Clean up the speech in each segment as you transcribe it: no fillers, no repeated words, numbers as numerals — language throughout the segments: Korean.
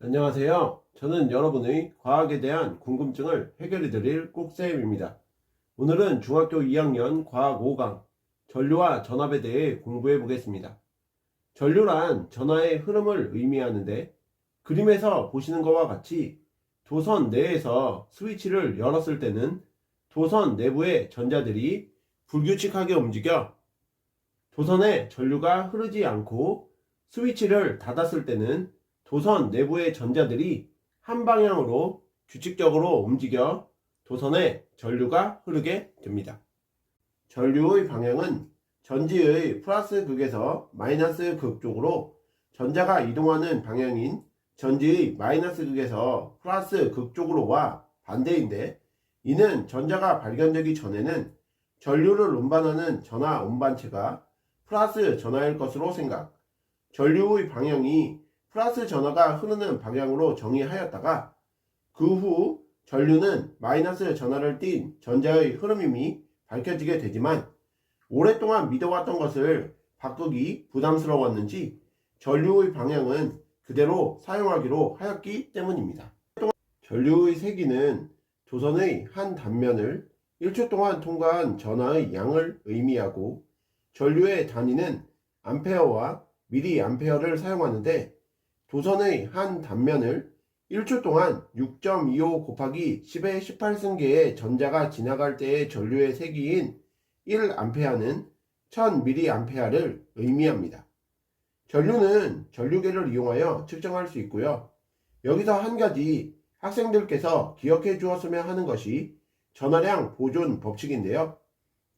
안녕하세요. 저는 여러분의 과학에 대한 궁금증을 해결해 드릴 꼭쌤입니다. 오늘은 중학교 2학년 과학 5강 전류와 전압에 대해 공부해 보겠습니다. 전류란 전하의 흐름을 의미하는데, 그림에서 보시는 것과 같이 도선 내에서 스위치를 열었을 때는 도선 내부의 전자들이 불규칙하게 움직여 도선에 전류가 흐르지 않고, 스위치를 닫았을 때는 도선 내부의 전자들이 한 방향으로 규칙적으로 움직여 도선에 전류가 흐르게 됩니다. 전류의 방향은 전지의 플러스 극에서 마이너스 극 쪽으로 전자가 이동하는 방향인 전지의 마이너스 극에서 플러스 극 쪽으로와 반대인데, 이는 전자가 발견되기 전에는 전류를 운반하는 전하 운반체가 플러스 전하일 것으로 생각, 전류의 방향이 플러스 전하가 흐르는 방향으로 정의하였다가, 그 후 전류는 마이너스 전하를 띤 전자의 흐름임이 밝혀지게 되지만, 오랫동안 믿어왔던 것을 바꾸기 부담스러웠는지 전류의 방향은 그대로 사용하기로 하였기 때문입니다. 전류의 세기는 도선의 한 단면을 1초 동안 통과한 전하의 양을 의미하고, 전류의 단위는 암페어와 미리암페어를 사용하는데, 도선의 한 단면을 1초 동안 6.25 곱하기 10의 18승계의 전자가 지나갈 때의 전류의 세기인 1A는 1000mA를 의미합니다. 전류는 전류계를 이용하여 측정할 수 있고요. 여기서 한 가지 학생들께서 기억해 주었으면 하는 것이 전하량 보존 법칙인데요.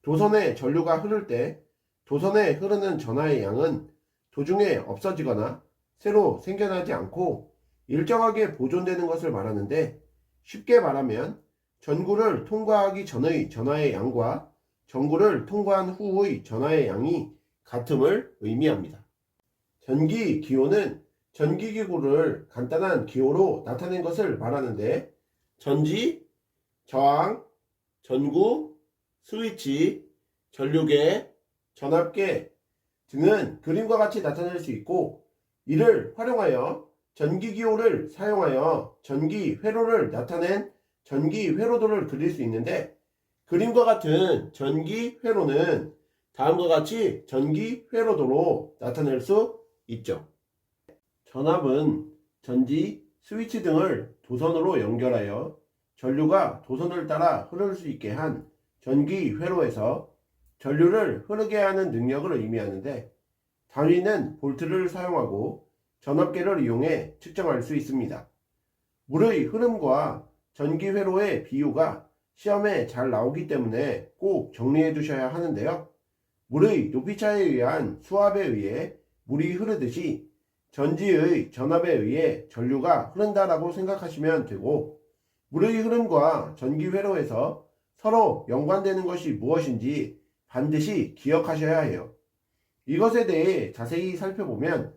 도선에 전류가 흐를 때 도선에 흐르는 전하의 양은 도중에 없어지거나 새로 생겨나지 않고 일정하게 보존되는 것을 말하는데, 쉽게 말하면 전구를 통과하기 전의 전하의 양과 전구를 통과한 후의 전하의 양이 같음을 의미합니다. 전기 기호는 전기기구를 간단한 기호로 나타낸 것을 말하는데, 전지, 저항, 전구, 스위치, 전류계, 전압계 등은 그림과 같이 나타낼 수 있고, 이를 활용하여 전기기호를 사용하여 전기회로를 나타낸 전기회로도를 그릴 수 있는데, 그림과 같은 전기회로는 다음과 같이 전기회로도로 나타낼 수 있죠. 전압은 전지, 스위치 등을 도선으로 연결하여 전류가 도선을 따라 흐를 수 있게 한 전기회로에서 전류를 흐르게 하는 능력을 의미하는데, 단위는 볼트를 사용하고 전압계를 이용해 측정할 수 있습니다. 물의 흐름과 전기회로의 비유가 시험에 잘 나오기 때문에 꼭 정리해 두셔야 하는데요. 물의 높이차에 의한 수압에 의해 물이 흐르듯이 전지의 전압에 의해 전류가 흐른다라고 생각하시면 되고, 물의 흐름과 전기회로에서 서로 연관되는 것이 무엇인지 반드시 기억하셔야 해요. 이것에 대해 자세히 살펴보면,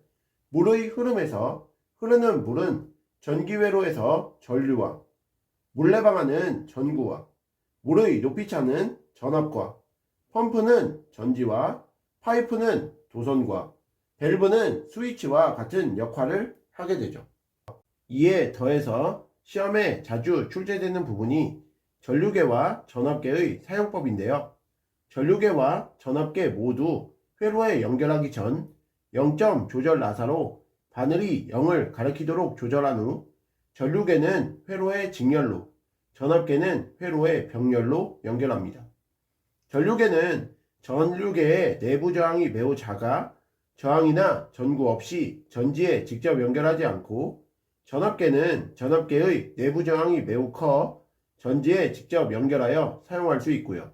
물의 흐름에서 흐르는 물은 전기회로에서 전류와, 물레방아는 전구와, 물의 높이차는 전압과, 펌프는 전지와, 파이프는 도선과, 밸브는 스위치와 같은 역할을 하게 되죠. 이에 더해서 시험에 자주 출제되는 부분이 전류계와 전압계의 사용법인데요. 전류계와 전압계 모두 회로에 연결하기 전 0점 조절 나사로 바늘이 0을 가리키도록 조절한 후, 전류계는 회로의 직렬로, 전압계는 회로의 병렬로 연결합니다. 전류계는 전류계의 내부 저항이 매우 작아 저항이나 전구 없이 전지에 직접 연결하지 않고, 전압계는 전압계의 내부 저항이 매우 커 전지에 직접 연결하여 사용할 수 있고요.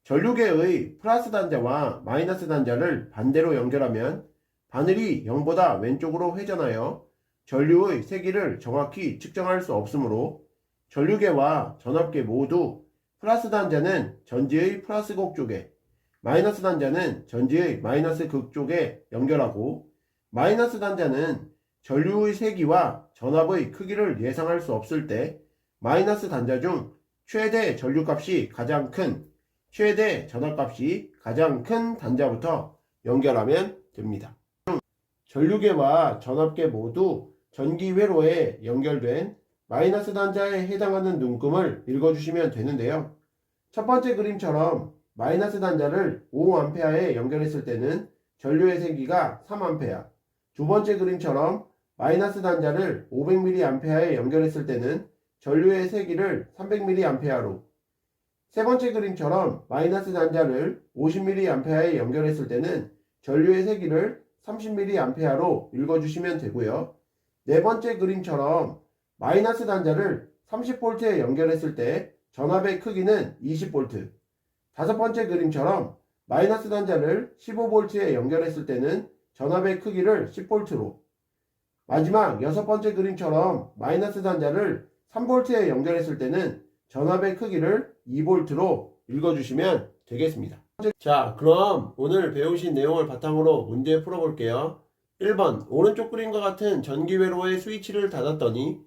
전류계의 플러스 단자와 마이너스 단자를 반대로 연결하면 바늘이 0보다 왼쪽으로 회전하여 전류의 세기를 정확히 측정할 수 없으므로, 전류계와 전압계 모두 플러스 단자는 전지의 플러스 극 쪽에, 마이너스 단자는 전지의 마이너스 극 쪽에 연결하고, 마이너스 단자는 전류의 세기와 전압의 크기를 예상할 수 없을 때 마이너스 단자 중 최대 전류값이 가장 큰, 최대 전압값이 가장 큰 단자부터 연결하면 됩니다. 전류계와 전압계 모두 전기 회로에 연결된 마이너스 단자에 해당하는 눈금을 읽어주시면 되는데요. 첫 번째 그림처럼 마이너스 단자를 5A에 연결했을 때는 전류의 세기가 3A, 두 번째 그림처럼 마이너스 단자를 500mA에 연결했을 때는 전류의 세기를 300mA로, 세 번째 그림처럼 마이너스 단자를 50mA에 연결했을 때는 전류의 세기를 30mA로 읽어주시면 되고요. 네 번째 그림처럼 마이너스 단자를 30V에 연결했을 때 전압의 크기는 20V, 다섯 번째 그림처럼 마이너스 단자를 15V에 연결했을 때는 전압의 크기를 10V로, 마지막 여섯 번째 그림처럼 마이너스 단자를 3V에 연결했을 때는 전압의 크기를 2V로 읽어주시면 되겠습니다. 자, 그럼 오늘 배우신 내용을 바탕으로 문제 풀어볼게요. 1번, 오른쪽 그림과 같은 전기 회로의 스위치를 닫았더니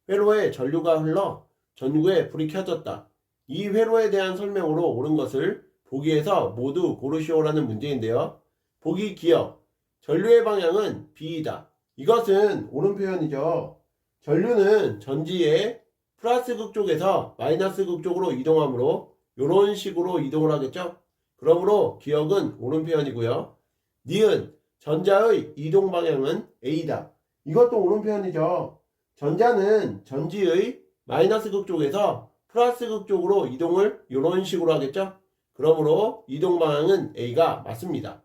회로에 전류가 흘러 전구에 불이 켜졌다. 이 회로에 대한 설명으로 옳은 것을 보기에서 모두 고르시오라는 문제인데요. 보기 기억, 전류의 방향은 B이다. 이것은 옳은 표현이죠. 전류는 전지의 플러스 극 쪽에서 마이너스 극 쪽으로 이동하므로 이런 식으로 이동을 하겠죠. 그러므로 기억은 옳은 표현이고요. 니은, 전자의 이동 방향은 A다. 이것도 옳은 표현이죠. 전자는 전지의 마이너스 극 쪽에서 플러스 극 쪽으로 이동을 이런 식으로 하겠죠. 그러므로 이동 방향은 A가 맞습니다.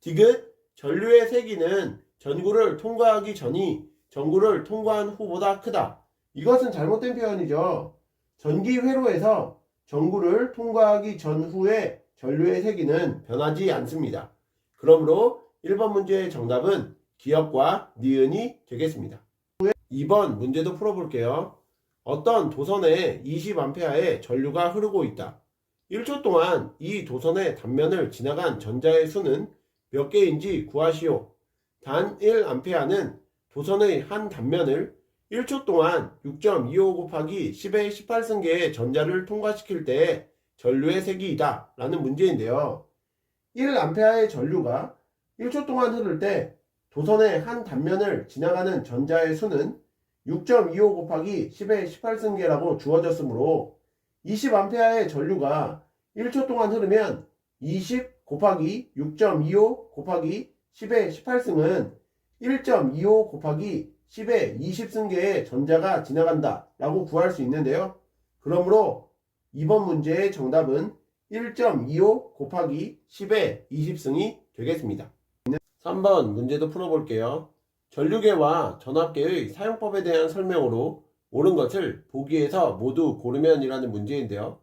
디귿, 전류의 세기는 전구를 통과하기 전이 전구를 통과한 후보다 크다. 이것은 잘못된 표현이죠. 전기 회로에서 전구를 통과하기 전후에 전류의 세기는 변하지 않습니다. 그러므로 1번 문제의 정답은 기억과 니은이 되겠습니다. 2번 문제도 풀어볼게요. 어떤 도선에 20A의 전류가 흐르고 있다. 1초 동안 이 도선의 단면을 지나간 전자의 수는 몇 개인지 구하시오. 단 1A는 도선의 한 단면을 1초 동안 6.25 곱하기 10의 18승계의 전자를 통과시킬 때의 전류의 세기이다 라는 문제인데요. 1A의 전류가 1초 동안 흐를 때 도선의 한 단면을 지나가는 전자의 수는 6.25 곱하기 10의 18승계라고 주어졌으므로 20A의 전류가 1초 동안 흐르면 20 곱하기 6.25 곱하기 10의 18승은 1.25 곱하기 10의 20승계의 전자가 지나간다 라고 구할 수 있는데요. 그러므로 이번 문제의 정답은 1.25 곱하기 10의 20승이 되겠습니다. 3번 문제도 풀어볼게요. 전류계와 전압계의 사용법에 대한 설명으로 옳은 것을 보기에서 모두 고르면이라는 문제인데요.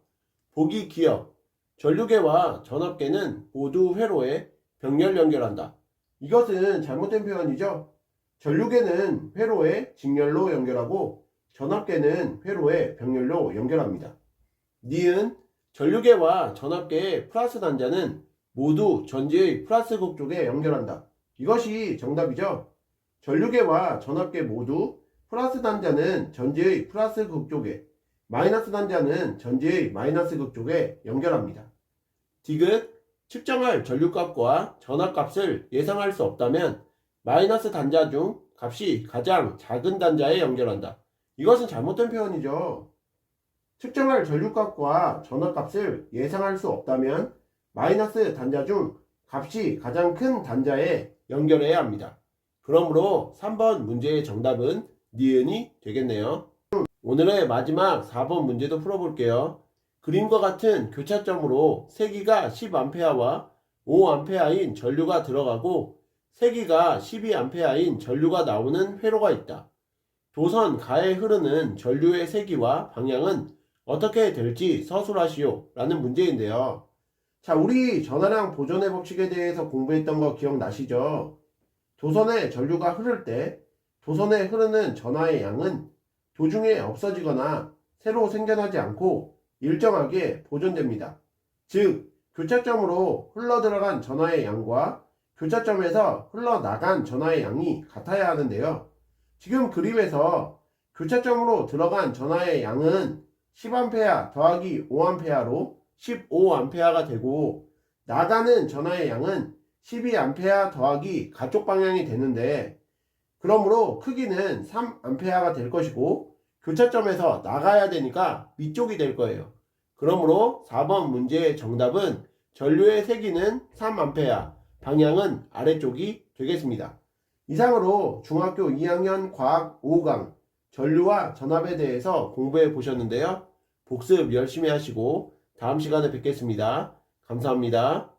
보기 기억, 전류계와 전압계는 모두 회로에 병렬 연결한다. 이것은 잘못된 표현이죠. 전류계는 회로에 직렬로 연결하고 전압계는 회로에 병렬로 연결합니다. 니은, 전류계와 전압계의 플러스 단자는 모두 전지의 플러스 극 쪽에 연결한다. 이것이 정답이죠. 전류계와 전압계 모두 플러스 단자는 전지의 플러스 극 쪽에, 마이너스 단자는 전지의 마이너스 극 쪽에 연결합니다. 디귿, 측정할 전류값과 전압값을 예상할 수 없다면 마이너스 단자 중 값이 가장 작은 단자에 연결한다. 이것은 잘못된 표현이죠. 측정할 전류값과 전압값을 예상할 수 없다면 마이너스 단자 중 값이 가장 큰 단자에 연결해야 합니다. 그러므로 3번 문제의 정답은 니은이 되겠네요. 오늘의 마지막 4번 문제도 풀어볼게요. 그림과 같은 교차점으로 세기가 10A와 5A인 전류가 들어가고 세기가 12A인 전류가 나오는 회로가 있다. 도선 가에 흐르는 전류의 세기와 방향은 어떻게 될지 서술하시오 라는 문제인데요. 자, 우리 전하량 보존의 법칙에 대해서 공부했던 거 기억나시죠? 도선에 전류가 흐를 때 도선에 흐르는 전하의 양은 도중에 없어지거나 새로 생겨나지 않고 일정하게 보존됩니다. 즉, 교차점으로 흘러들어간 전하의 양과 교차점에서 흘러나간 전하의 양이 같아야 하는데요. 지금 그림에서 교차점으로 들어간 전하의 양은 10A 더하기 5A로 15A가 되고 나가는 전하의 양은 12A 더하기 가쪽 방향이 되는데 그러므로 크기는 3A가 될 것이고 교차점에서 나가야 되니까 위쪽이 될 거예요. 그러므로 4번 문제의 정답은 전류의 세기는 3A, 방향은 아래쪽이 되겠습니다. 이상으로 중학교 2학년 과학 5강 전류와 전압에 대해서 공부해 보셨는데요. 복습 열심히 하시고 다음 시간에 뵙겠습니다. 감사합니다.